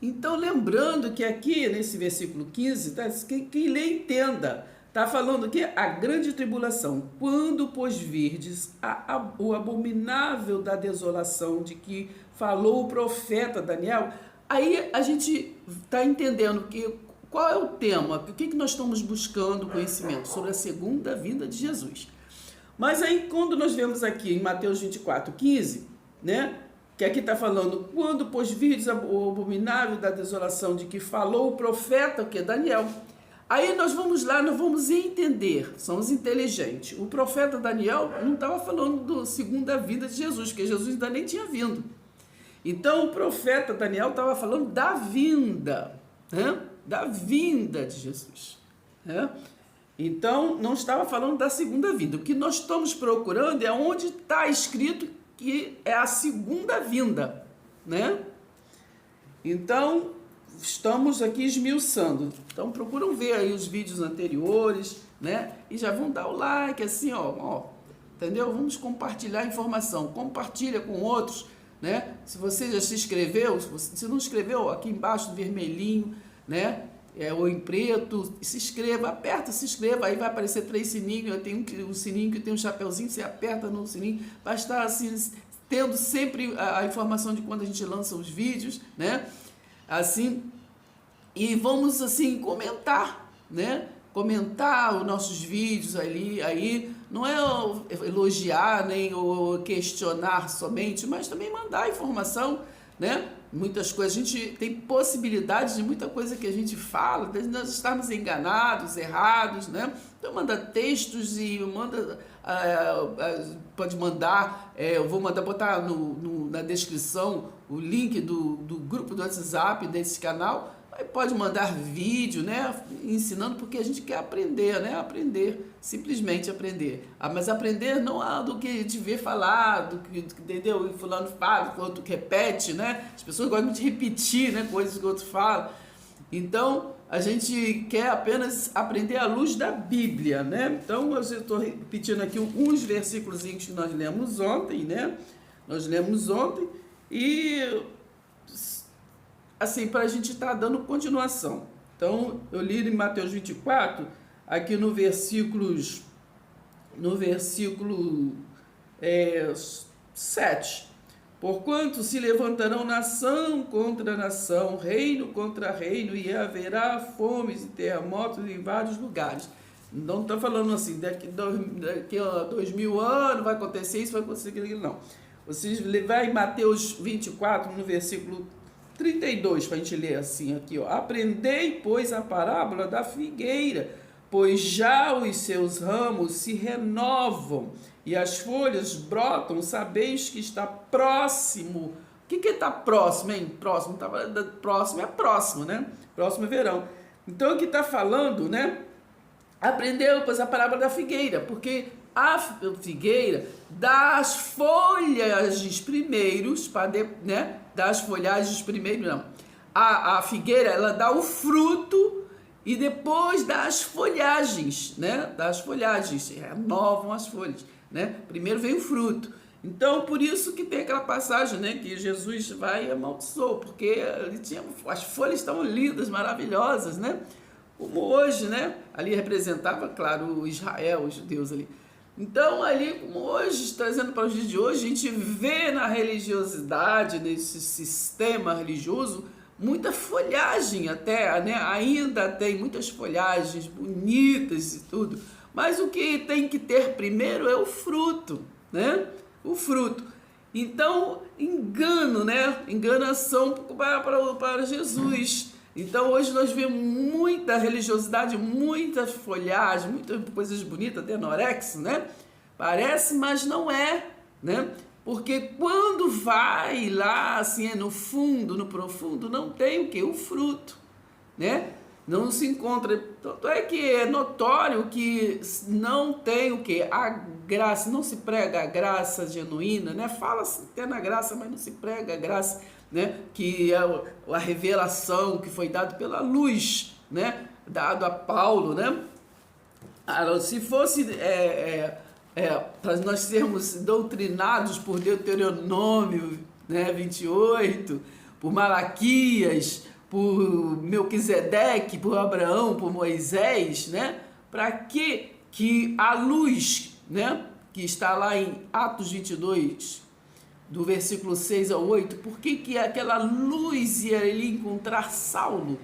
Então, lembrando que aqui nesse versículo 15, tá, quem lê entenda, está falando que a grande tribulação, quando, pois, virdes o abominável da desolação de que falou o profeta Daniel, aí a gente está entendendo que qual é o tema, o que nós estamos buscando conhecimento sobre a segunda vinda de Jesus. Mas aí quando nós vemos aqui em Mateus 24:15, né? Que aqui está falando, quando pois virdes o abominável da desolação de que falou o profeta, o que? Daniel. Aí nós vamos lá, nós vamos entender, somos inteligentes. O profeta Daniel não estava falando da segunda vinda de Jesus, porque Jesus ainda nem tinha vindo. Então o profeta Daniel estava falando da vinda, né? Da vinda de Jesus. Né? Então não estava falando da segunda vinda. O que nós estamos procurando é onde está escrito que é a segunda vinda, né? Então, estamos aqui esmiuçando. Então, procuram ver aí os vídeos anteriores, né? E já vão dar o like, assim, ó, entendeu? Vamos compartilhar a informação. Compartilha com outros, né? Se você já se inscreveu, se não inscreveu, aqui embaixo, vermelhinho, né? Ou em preto, se inscreva, aperta, se inscreva, aí vai aparecer 3 sininhos, tem um sininho que tem um chapeuzinho, você aperta no sininho, vai estar assim, tendo sempre a informação de quando a gente lança os vídeos, né? Assim, e vamos assim comentar, né? Comentar os nossos vídeos ali, aí não é elogiar nem questionar somente, mas também mandar informação, né? Muitas coisas, a gente tem possibilidades de muita coisa que a gente fala, de nós estarmos enganados, errados, né? Então manda textos e manda, pode mandar, eu vou mandar, botar na descrição o link do grupo do WhatsApp desse canal, aí pode mandar vídeo, né? Ensinando, porque a gente quer aprender, né? Aprender, simplesmente aprender. Mas aprender não é do que te ver falar, do que, entendeu? E fulano fala, o outro repete, né? As pessoas gostam de repetir, né? Coisas que o outro fala. Então, a gente quer apenas aprender à luz da Bíblia, né? Então, eu estou repetindo aqui uns versículos que nós lemos ontem, né? Nós lemos ontem e assim, para a gente estar dando continuação. Então, eu li em Mateus 24, aqui no versículo 7. Porquanto se levantarão nação contra nação, reino contra reino, e haverá fomes e terremotos em vários lugares. Não está falando assim, daqui a 2000 anos vai acontecer isso, vai acontecer aquilo, não. Vocês vai em Mateus 24, no versículo 32, para a gente ler assim aqui, ó. Aprendei, pois, a parábola da figueira, pois já os seus ramos se renovam e as folhas brotam, sabeis que está próximo. O que está próximo, hein? Próximo, próximo é próximo, né? Próximo é verão. Então, o que está falando, né? Aprendeu, pois, a parábola da figueira, porque a figueira dá as folhagens primeiros, né? Das folhagens primeiro, não. A figueira, ela dá o fruto e depois dá as folhagens, né? Dá as folhagens, renovam as folhas, né? Primeiro vem o fruto. Então, por isso que tem aquela passagem, né? Que Jesus vai e amaldiçoou, porque ele tinha, as folhas estavam lindas, maravilhosas, né? Como hoje, né? Ali representava, claro, o Israel, os judeus ali. Então, ali, como hoje, trazendo para os dias de hoje, a gente vê na religiosidade, nesse sistema religioso, muita folhagem até, né? Ainda tem muitas folhagens bonitas e tudo, mas o que tem que ter primeiro é o fruto, né? O fruto. Então, engano, né? Enganação para Jesus. Então, hoje nós vemos muita religiosidade, muita folhagem, muitas coisas bonitas, até anorexo, né? Parece, mas não é, né? Porque quando vai lá, assim, no fundo, no profundo, não tem o quê? O fruto, né? Não se encontra. Tanto é que é notório que não tem o quê? A graça, não se prega a graça genuína, né? Fala-se até na graça, mas não se prega a graça, né? Que é a revelação que foi dada pela luz, né? Dado a Paulo, né? Se fosse para nós sermos doutrinados por Deuteronômio, né? 28, por Malaquias, por Melquisedeque, por Abraão, por Moisés, né? Para que a luz, né, que está lá em Atos 22, do versículo 6 ao 8, por que aquela luz ia ali encontrar Saulo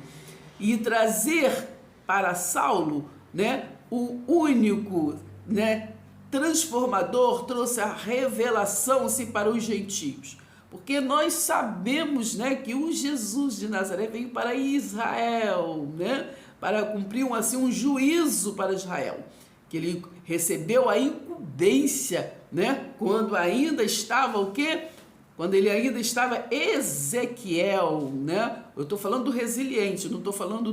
e trazer para Saulo, né, o único, né, transformador, trouxe a revelação-se para os gentios? Porque nós sabemos, né, que o Jesus de Nazaré veio para Israel, né, para cumprir um juízo para Israel, que ele recebeu a incumbência, né, quando ainda estava o quê? Quando ele ainda estava Ezequiel, né? Eu estou falando do resiliente, não estou falando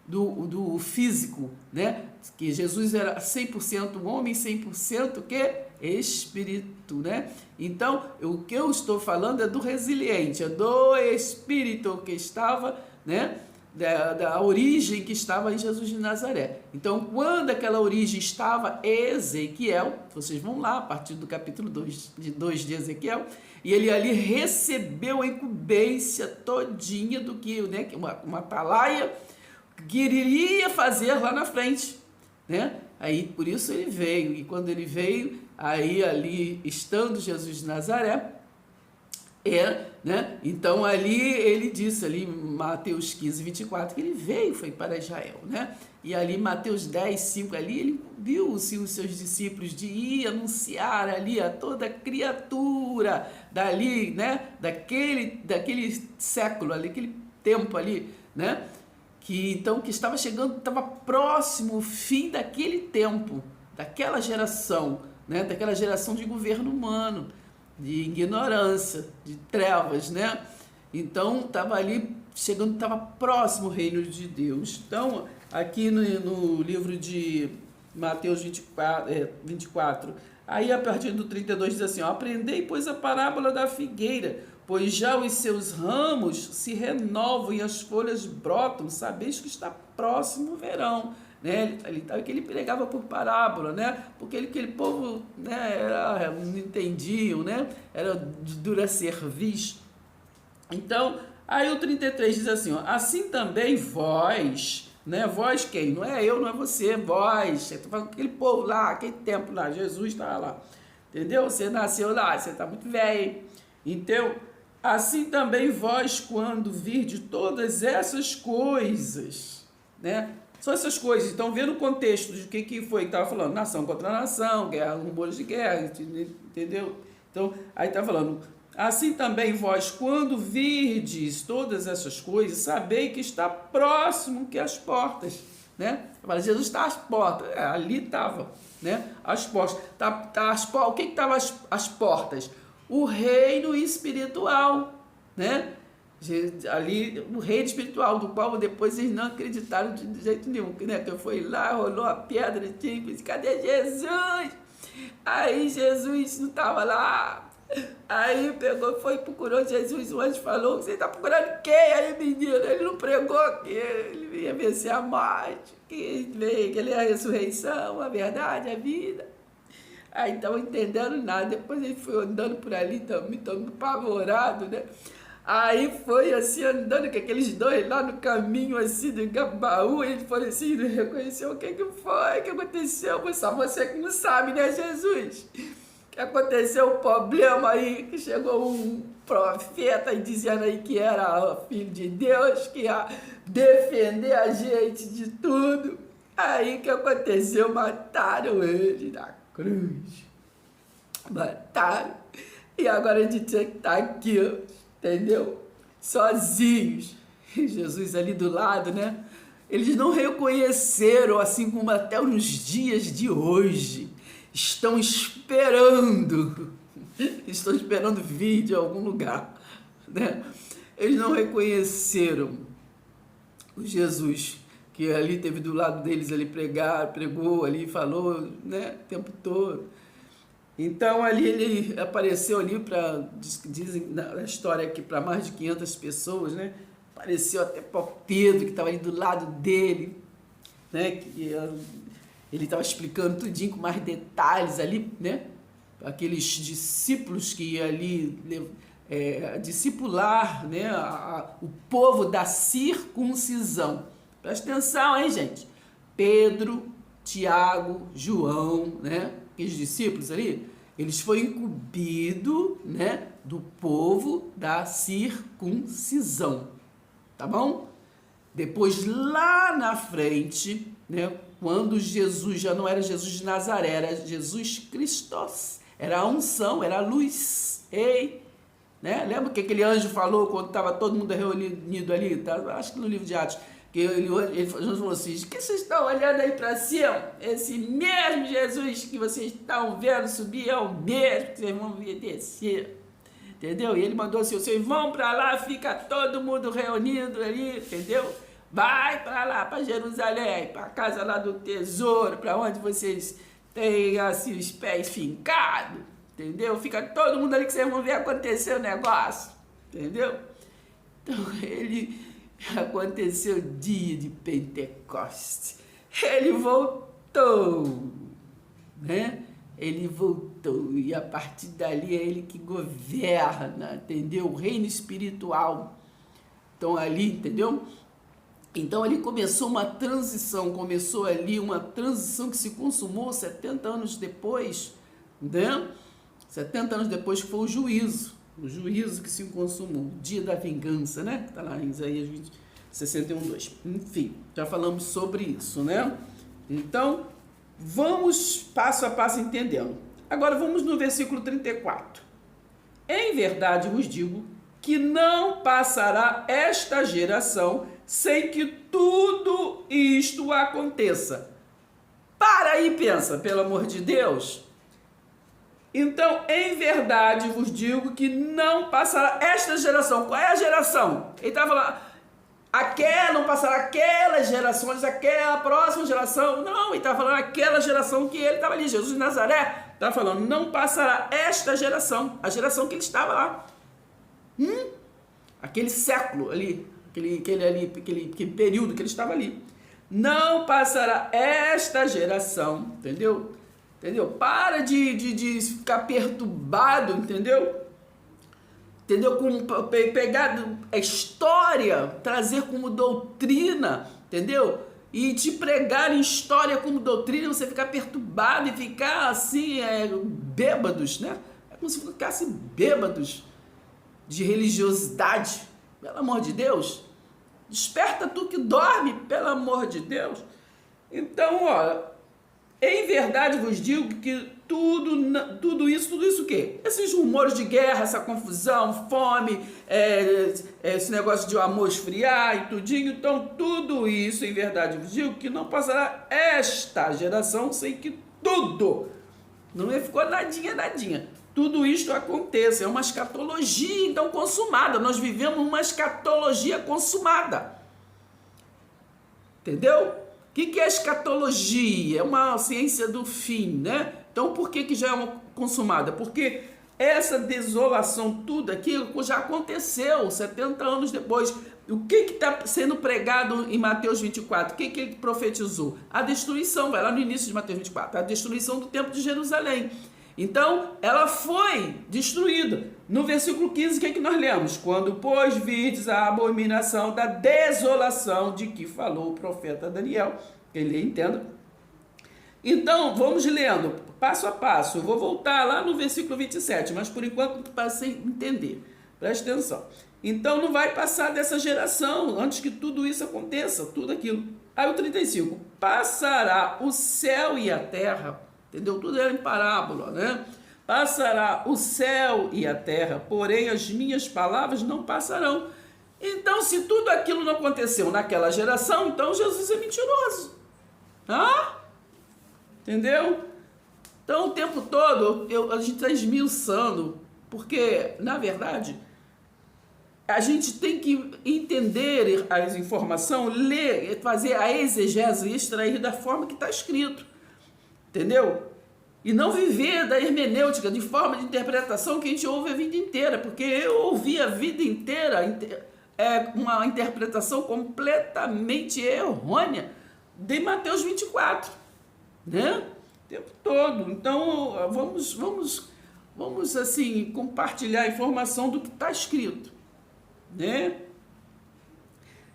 do físico, né? Que Jesus era 100% homem, 100% o quê? Espírito, né? Então, o que eu estou falando é do resiliente, é do Espírito que estava, né? Da origem que estava em Jesus de Nazaré. Então, quando aquela origem estava Ezequiel, vocês vão lá a partir do capítulo 2 de Ezequiel, e ele ali recebeu a incumbência todinha do que, né, uma atalaia que ele iria fazer lá na frente, né? Aí por isso ele veio, e quando ele veio, aí ali estando Jesus de Nazaré, né? Então ali ele disse ali em Mateus 15, 24, que ele veio, foi para Israel, né? E ali Mateus 10, 5, ali ele viu os seus discípulos de ir anunciar ali a toda criatura dali, né? Daquele século ali, aquele tempo ali, né? Que estava chegando, estava próximo o fim daquele tempo, daquela geração, né? Daquela geração de governo humano, de ignorância, de trevas, né? Então, estava ali chegando, estava próximo o reino de Deus. Então, aqui no livro de Mateus 24, aí a partir do 32 diz assim, ó, aprendei, pois, a parábola da figueira, pois já os seus ramos se renovam e as folhas brotam, sabeis que está próximo o verão. Né? Que ele pregava por parábola, né? Porque aquele povo, né, não entendiam, né? Era de dura cerviz. Então, aí o 33 diz assim, ó, assim também vós, né? Vós quem? Não é eu, não é você, vós. Eu estou falando aquele povo lá, aquele tempo lá, Jesus estava lá. Entendeu? Você nasceu lá, você está muito velho. Então, assim também vós, quando virdes todas essas coisas, né? São essas coisas. Então, vendo o contexto de que foi que estava falando, nação contra nação, guerra, rumores de guerra, entendeu? Então, aí está falando, assim também vós, quando virdes todas essas coisas, sabei que está próximo que as portas, né? Jesus está às portas, ali estava, né? As portas. O que estava às portas? O reino espiritual, né? Ali, o reino espiritual, do qual depois eles não acreditaram de jeito nenhum, né? Que foi lá, rolou a pedra, disse, cadê Jesus? Aí Jesus não estava lá. Aí pegou, procurou Jesus, o anjo falou, você está procurando quem? Aí menino, ele não pregou que ele ia vencer a morte, que ele é a ressurreição, a verdade, a vida. Aí não estava entendendo nada, depois ele foi andando por ali também, todo apavorado, né? Aí foi assim, andando com aqueles dois lá no caminho, assim, do Gabaú, ele falou assim, não reconheceu o que foi, o que aconteceu, mas só você que não sabe, né, Jesus? Que aconteceu um problema aí, que chegou um profeta dizendo aí que era filho de Deus, que ia defender a gente de tudo. Aí o que aconteceu? Mataram ele na cruz. Mataram. E agora a gente tinha que estar aqui, entendeu? Sozinhos. Jesus ali do lado, né? Eles não reconheceram, assim como até nos dias de hoje. Estão esperando vir de algum lugar, né? Eles não reconheceram o Jesus que ali teve do lado deles, ali pregou ali, falou, né, o tempo todo. Então ali ele apareceu ali para, dizem na história aqui, para mais de 500 pessoas, né? Apareceu até para o Pedro, que estava ali do lado dele, né? Ele estava explicando tudinho com mais detalhes ali, né? Aqueles discípulos que ali discipular, né, o povo da circuncisão. Presta atenção, hein, gente? Pedro, Tiago, João, né, os discípulos ali, eles foram incumbidos, né, do povo da circuncisão, tá bom? Depois, lá na frente, né, quando Jesus já não era Jesus de Nazaré, era Jesus Cristo, era a unção, era a luz. Ei, né? Lembra o que aquele anjo falou quando estava todo mundo reunido ali? Tá? Acho que no livro de Atos. Que ele falou assim: o que vocês estão olhando aí para cima? Esse mesmo Jesus que vocês estão vendo subir é o mesmo que vocês vão ver descer. Entendeu? E ele mandou assim: vocês vão para lá, fica todo mundo reunido ali, entendeu? Vai para lá, para Jerusalém, para a casa lá do tesouro, para onde vocês têm assim os pés fincados, entendeu? Fica todo mundo ali que vocês vão ver acontecer o negócio, entendeu? Então aconteceu o dia de Pentecostes, ele voltou, né? Ele voltou e a partir dali é ele que governa, entendeu? O reino espiritual. Então ali, entendeu? Então ali começou uma transição, que se consumou 70 anos depois, né? 70 anos depois que foi o juízo que se consumou, o dia da vingança, né? Que está lá em Isaías 61:2. Enfim, já falamos sobre isso, né? Então, vamos passo a passo entendendo. Agora vamos no versículo 34. Em verdade vos digo que não passará esta geração sem que tudo isto aconteça. Para aí e pensa, pelo amor de Deus. Então, em verdade vos digo que não passará esta geração. Qual é a geração? Ele está falando, não passará aquelas gerações, aquela próxima geração. Não, ele está falando aquela geração que ele estava ali, Jesus de Nazaré. Está falando, não passará esta geração, a geração que ele estava lá. Aquele século ali, aquele período que ele estava ali. Não passará esta geração, entendeu? Para de ficar perturbado, entendeu? Pegar a história, trazer como doutrina, entendeu? E te pregar em história como doutrina, você ficar perturbado e ficar assim, bêbados, né? É como se ficasse bêbados de religiosidade. Pelo amor de Deus, desperta tu que dorme, pelo amor de Deus. Então, olha, em verdade vos digo que tudo isso o quê? Esses rumores de guerra, essa confusão, fome, esse negócio de o amor esfriar e tudinho, então tudo isso, em verdade vos digo que não passará esta geração sem que tudo, não ficou nadinha, tudo isto aconteça. É uma escatologia então consumada. Nós vivemos uma escatologia consumada. Entendeu? O que é escatologia? É uma ciência do fim, né? Então por que já é uma consumada? Porque essa desolação, tudo aquilo já aconteceu 70 anos depois. O que está sendo pregado em Mateus 24? O que ele profetizou? A destruição, vai lá no início de Mateus 24, a destruição do templo de Jerusalém. Então, ela foi destruída. No versículo 15, o que nós lemos? Quando, pois, virdes a abominação da desolação de que falou o profeta Daniel. Ele entenda. Então, vamos lendo, passo a passo. Eu vou voltar lá no versículo 27, mas por enquanto, para você entender. Preste atenção. Então, não vai passar dessa geração, antes que tudo isso aconteça, tudo aquilo. Aí o 35, passará o céu e a terra. Entendeu? Tudo era em parábola, né? Passará o céu e a terra, porém as minhas palavras não passarão. Então, se tudo aquilo não aconteceu naquela geração, então Jesus é mentiroso. Entendeu? Então, o tempo todo, a gente está esmiuçando, porque, na verdade, a gente tem que entender as informações, ler, fazer a exegese e extrair da forma que está escrito. Entendeu? E não viver da hermenêutica, de forma de interpretação que a gente ouve a vida inteira, porque eu ouvi a vida inteira uma interpretação completamente errônea de Mateus 24, né? O tempo todo. Então, vamos vamos assim, compartilhar a informação do que está escrito, né?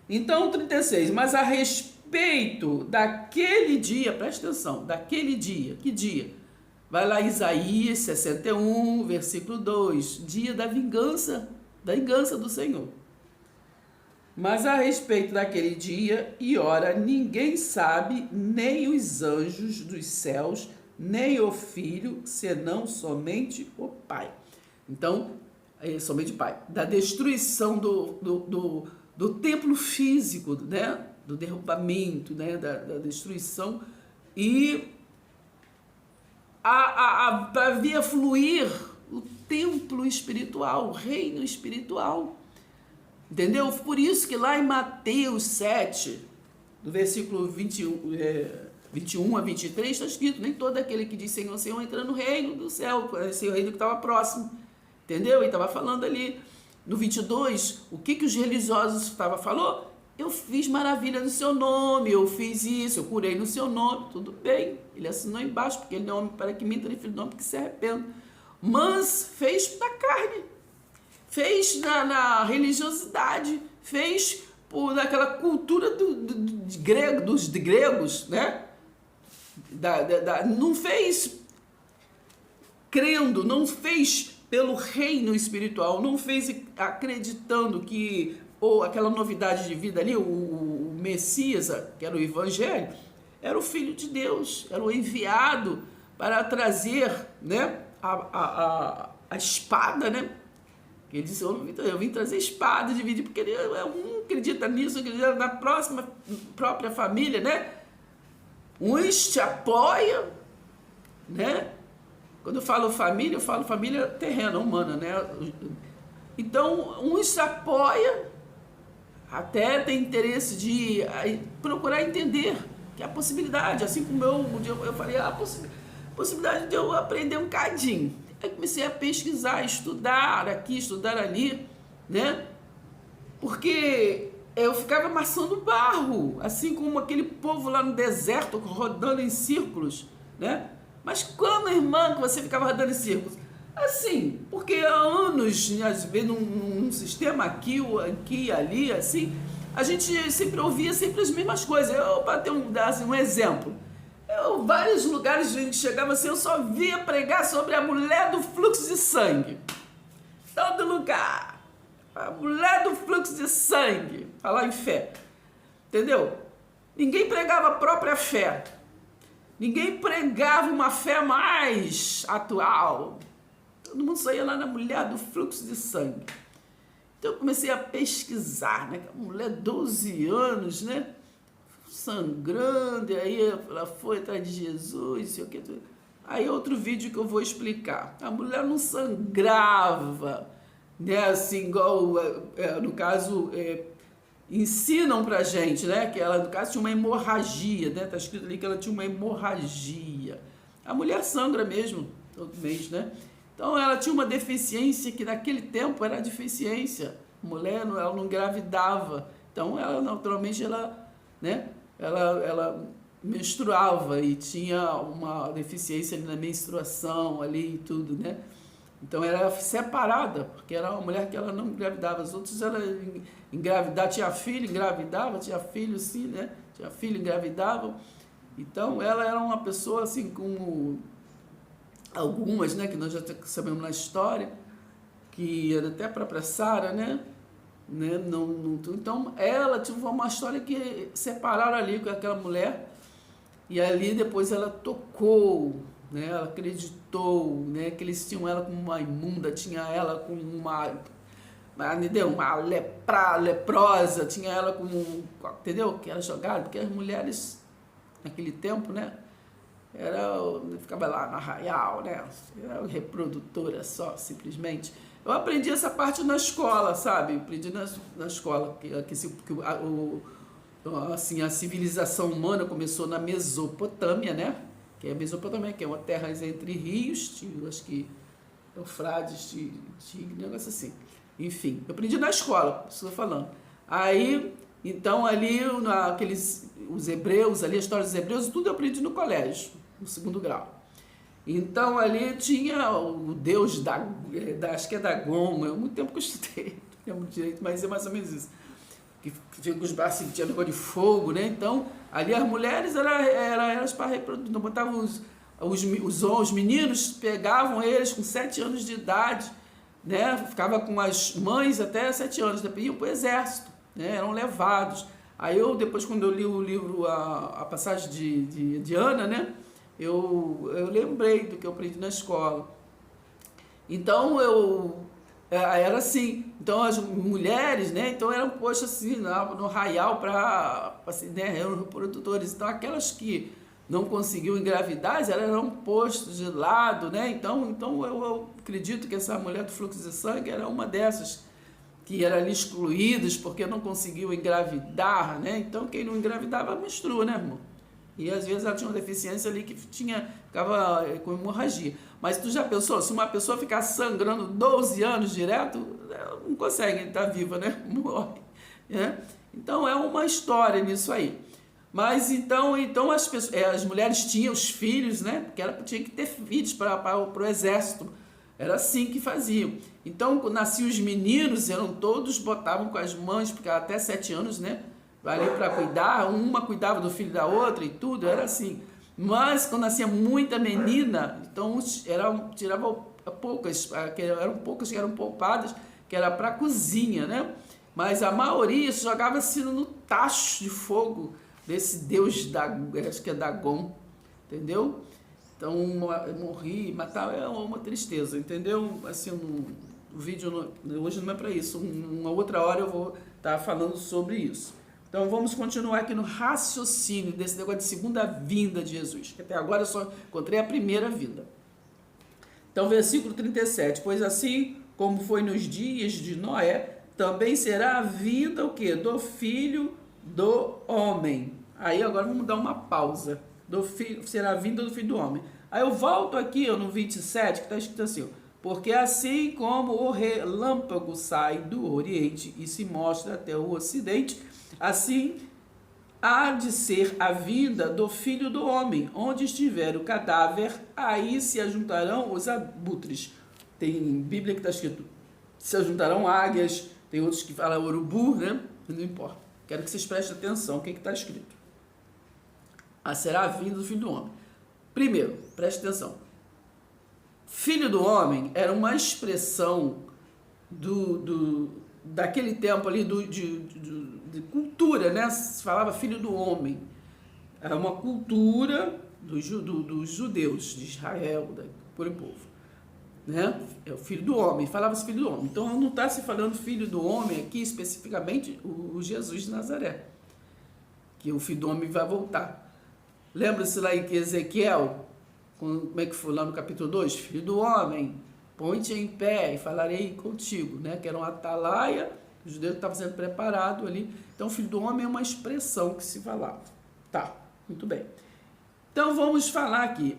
Então, 36, mas a respeito daquele dia, presta atenção, daquele dia, que dia? Vai lá Isaías 61, versículo 2, dia da vingança do Senhor. Mas a respeito daquele dia e hora, ninguém sabe, nem os anjos dos céus, nem o Filho, senão somente o Pai. Então, somente o Pai. Da destruição do templo físico, né? Do derrubamento, né? Da destruição. E havia fluir o templo espiritual, o reino espiritual. Entendeu? Por isso que lá em Mateus 7, do versículo 21 a 23, está escrito: nem todo aquele que diz Senhor, Senhor entra no reino do céu, esse reino que estava próximo. Entendeu? E estava falando ali. No 22, o que os religiosos falou? Eu fiz maravilha no seu nome, eu fiz isso, eu curei no seu nome, tudo bem. Ele assinou embaixo, porque ele não é homem para que minta, nem filho de homem que se arrependa. Mas fez da carne, fez na religiosidade, fez naquela cultura dos gregos, né? Não fez crendo, não fez pelo reino espiritual, não fez acreditando que aquela novidade de vida ali, o Messias, que era o Evangelho, era o Filho de Deus, era o enviado para trazer, né, a espada, né? Ele disse: eu vim trazer espada, dividir, porque ele um acredita nisso, acredita na própria família, né? Uns te apoiam, né? Quando eu falo família terrena, humana, né? Então, uns se apoiam, até tem interesse de procurar entender que é a possibilidade, assim como eu falei, a possibilidade de eu aprender um cadinho. Aí comecei a pesquisar, estudar aqui, estudar ali, né? Porque eu ficava amassando barro, assim como aquele povo lá no deserto, rodando em círculos, né? Mas como, irmã, que você ficava rodando em círculos? Assim, porque há anos, às vezes, num sistema aqui e ali, assim, a gente sempre ouvia sempre as mesmas coisas. Para dar assim, um exemplo, vários lugares a gente chegava assim, eu só via pregar sobre a mulher do fluxo de sangue. Todo lugar. A mulher do fluxo de sangue. Falar em fé. Entendeu? Ninguém pregava a própria fé. Ninguém pregava uma fé mais atual. Todo mundo saía lá na mulher do fluxo de sangue. Então eu comecei a pesquisar, né? A mulher, 12 anos, né? Sangrando, e aí ela foi atrás de Jesus, sei o que. Aí outro vídeo que eu vou explicar. A mulher não sangrava, né? Assim, igual, no caso, ensinam pra gente, né? Que ela, no caso, tinha uma hemorragia, né? Tá escrito ali que ela tinha uma hemorragia. A mulher sangra mesmo, todo mês, né? Então ela tinha uma deficiência que naquele tempo era deficiência. A mulher, ela não engravidava. Então ela, naturalmente, né? Ela menstruava e tinha uma deficiência ali na menstruação ali e tudo, né? Então era separada, porque era uma mulher que ela não engravidava. As outras ela engravidava, tinha filho, engravidava, tinha filho sim, né? Tinha filho, engravidava. Então ela era uma pessoa assim como algumas, né, que nós já sabemos na história, que era até a própria Sara, né? Então ela tinha uma história que separaram ali com aquela mulher, e ali depois ela tocou, né? Ela acreditou, né? Que eles tinham ela como uma imunda, tinha ela como uma leprosa, tinha ela como, entendeu? Que era jogada, porque as mulheres naquele tempo, né? Ficava lá no arraial, né? Era reprodutora só, simplesmente. Eu aprendi essa parte na escola, sabe? Aprendi na escola assim, a civilização humana começou na Mesopotâmia, né? Que é a Mesopotâmia, que é uma terra entre rios, acho que Eufrates, Tigre, negócio assim. Enfim, eu aprendi na escola, estou falando. Aí, então, ali, os hebreus, ali, a história dos hebreus, tudo eu aprendi no colégio, no 2º grau. Então ali tinha o deus acho que é Dagon, é muito tempo que eu estudei, não lembro direito, mas é mais ou menos isso. Que tinha com os braços, tinha negócio de fogo, né? Então, ali as mulheres elas para reproduzir, então botavam os meninos, pegavam eles com 7 anos de idade, né? Ficava com as mães até 7 anos, depois iam para o exército, né? Eram levados. Aí depois quando eu li o livro, a passagem de Ana, né? Eu lembrei do que eu aprendi na escola. Então era assim. Então as mulheres, né? Então eram postas assim no arraial para assim, né? Eram reprodutores. Então aquelas que não conseguiam engravidar, elas eram postas de lado, né? Então eu acredito que essa mulher do fluxo de sangue era uma dessas que eram ali excluídas porque não conseguiu engravidar, né? Então quem não engravidava menstrua, né, irmão? E às vezes ela tinha uma deficiência ali que ficava com hemorragia. Mas tu já pensou, se uma pessoa ficar sangrando 12 anos direto, ela não consegue estar viva, né? Morre. Né? Então é uma história nisso aí. Mas então as mulheres tinham os filhos, né? Porque ela tinha que ter filhos para o exército. Era assim que faziam. Então, quando nasciam os meninos, botavam com as mães, porque até 7 anos, né? Ali para cuidar, uma cuidava do filho da outra e tudo, era assim. Mas quando nascia muita menina, então tiravam poucas, eram poucas que eram poupadas, que era para a cozinha, né? Mas a maioria jogava-se no tacho de fogo desse deus, acho que é Dagon, entendeu? Então morri, matar é uma tristeza, entendeu? Assim, o vídeo hoje não é para isso, uma outra hora eu vou estar falando sobre isso. Então vamos continuar aqui no raciocínio desse negócio de segunda vinda de Jesus, que até agora eu só encontrei a primeira vinda. Então versículo 37, pois assim como foi nos dias de Noé, também será a vinda o quê? Do Filho do Homem. Aí agora vamos dar uma pausa. Será a vinda do Filho do Homem. Aí eu volto aqui no 27, que está escrito assim, porque assim como o relâmpago sai do Oriente e se mostra até o Ocidente, assim há de ser a vinda do Filho do Homem. Onde estiver o cadáver, aí se ajuntarão os abutres. Tem Bíblia que está escrito, se ajuntarão águias, tem outros que falam urubu, né? Não importa. Quero que vocês prestem atenção o que está escrito. Será a vinda do Filho do Homem. Primeiro, preste atenção. Filho do Homem era uma expressão daquele tempo ali de cultura, né? Se falava filho do homem. Era uma cultura dos judeus, de Israel, daquele povo. Né? É o filho do homem, falava-se filho do homem. Então não está se falando filho do homem aqui, especificamente o Jesus de Nazaré, que o filho do homem vai voltar. Lembra-se lá em Ezequiel, como é que foi lá no capítulo 2? Filho do homem, põe-te em pé e falarei contigo, né? Que era uma atalaia, os judeus estavam sendo preparados ali. Então, filho do homem é uma expressão que se falava. Tá, muito bem. Então, vamos falar aqui.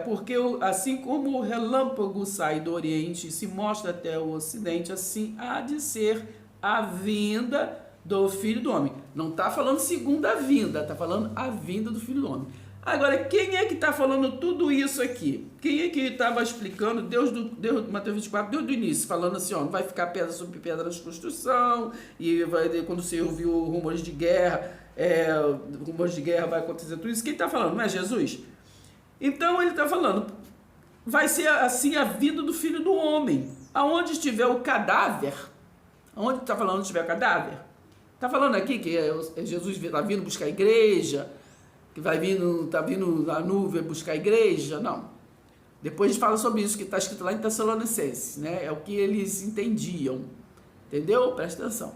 Porque assim como o relâmpago sai do Oriente e se mostra até o Ocidente, assim há de ser a vinda do Filho do Homem. Não está falando segunda vinda, está falando a vinda do Filho do Homem. Agora, quem é que está falando tudo isso aqui? Quem é que estava explicando? Deus, Mateus 24, Deus do início, falando assim, ó, não vai ficar pedra sobre pedra de construção, e quando você ouviu rumores de guerra, vai acontecer tudo isso. Quem está falando? Não é Jesus? Então, ele está falando, vai ser assim a vida do Filho do Homem. Aonde estiver o cadáver, aonde está falando onde estiver o cadáver? Está falando aqui que Jesus está vindo buscar a igreja, que está vindo a nuvem buscar a igreja? Não. Depois fala sobre isso que está escrito lá em Tessalonicenses, né? É o que eles entendiam. Entendeu? Presta atenção.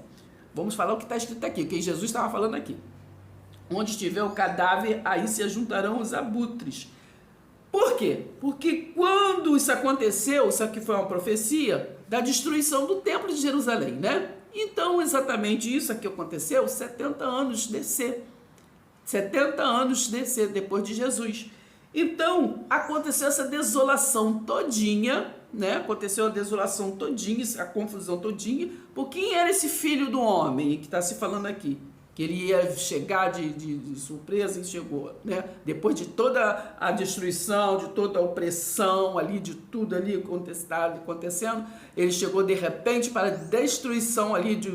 Vamos falar o que está escrito aqui, o que Jesus estava falando aqui. Onde estiver o cadáver, aí se ajuntarão os abutres. Por quê? Porque quando isso aconteceu, isso aqui foi uma profecia da destruição do templo de Jerusalém, né? Então, exatamente isso aqui aconteceu 70 anos descer. 70 anos descer depois de Jesus. Então, aconteceu essa desolação todinha, né? Aconteceu a desolação todinha, a confusão todinha. Por quem era esse filho do homem que está se falando aqui? que ele ia chegar de surpresa, e chegou, né? Depois de toda a destruição, de toda a opressão ali, de tudo ali acontecendo, ele chegou de repente para a destruição ali de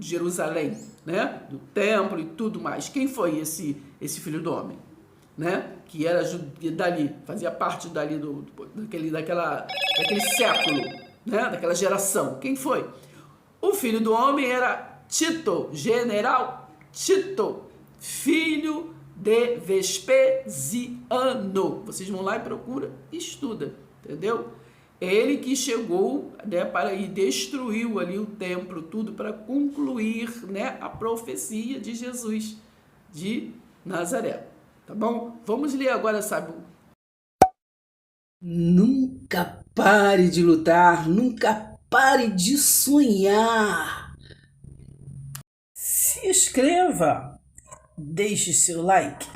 Jerusalém, né? Do templo e tudo mais. Quem foi esse filho do homem, né? Que era dali, fazia parte dali daquele século, né? Daquela geração. Quem foi? O filho do homem era Tito, general Tito, filho de Vespasiano. Vocês vão lá e procuram, estuda, entendeu? Ele que chegou, né, para e destruiu ali o templo, tudo para concluir, né, a profecia de Jesus de Nazaré. Tá bom? Vamos ler agora, sabe? Nunca pare de lutar, nunca pare de sonhar. Se inscreva, deixe seu like.